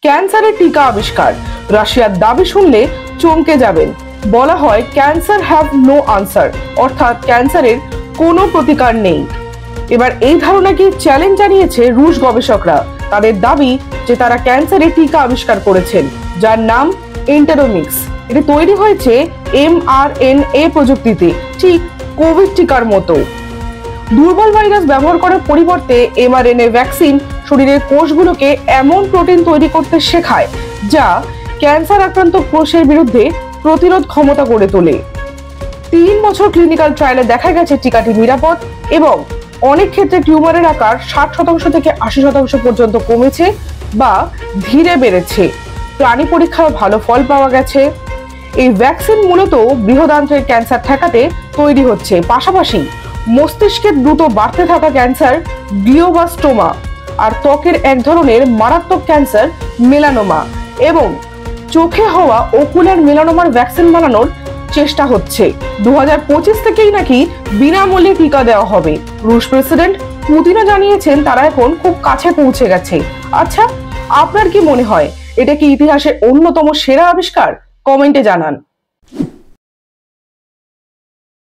ক্যান্সারের টিকা আবিষ্কার, রাশিয়ার দাবি শুনলে চমকে যাবেন। বলা হয় ক্যান্সার হ্যাভ নো আনসার, অর্থাৎ ক্যান্সারের কোনো প্রতিকার নেই। এবার এই ধারণাকে চ্যালেঞ্জ জানিয়েছে রুশ গবেষকরা। তাদের দাবি যে তারা ক্যান্সারের টিকা আবিষ্কার করেছেন, যার নাম এন্টেরোমিক্স। এটি তৈরি হয়েছে mRNA প্রযুক্তিতে, ঠিক কোভিড টিকার মতো। দুর্বল ভাইরাস ব্যবহার করার পরিবর্তে mRNA ভ্যাকসিন শরীরের কোষগুলোকে এমন প্রোটিন তৈরি করতে শেখায় যা ক্যান্সার আক্রান্ত কোষের বিরুদ্ধে প্রতিরোধ ক্ষমতা গড়ে তোলে। 3 বছর ক্লিনিক্যাল ট্রায়ালে দেখা গেছে টিকাটি নিরাপদ এবং অনেক ক্ষেত্রে টিউমারের আকার 60% থেকে 80% পর্যন্ত কমেছে বা ধীরে বেড়েছে। প্রাণী পরীক্ষায় ভালো ফল পাওয়া গেছে। এই ভ্যাকসিন মূলত বৃহদান্ত্রের ক্যান্সার ঠেকাতে তৈরি হচ্ছে, পাশাপাশি মস্তিষ্কের দ্রুত বাড়তে থাকা ক্যান্সার গ্লিওবাস্টোমা আর ত্বকের এক ধরনের মারাত্মক ক্যান্সার মেলানোমা এবং চোখে হওয়া ওকুলার মেলানোমার ভ্যাকসিন বানানোর চেষ্টা হচ্ছে। 2025 থেকেই নাকি বিনামূল্যে টিকা দেওয়া হবে। রুশ প্রেসিডেন্ট পুতিনও জানিয়েছেন তারা এখন খুব কাছে পৌঁছে গেছে। আচ্ছা, আপনার কি মনে হয় এটা কি ইতিহাসের অন্যতম সেরা আবিষ্কার? কমেন্টে জানান।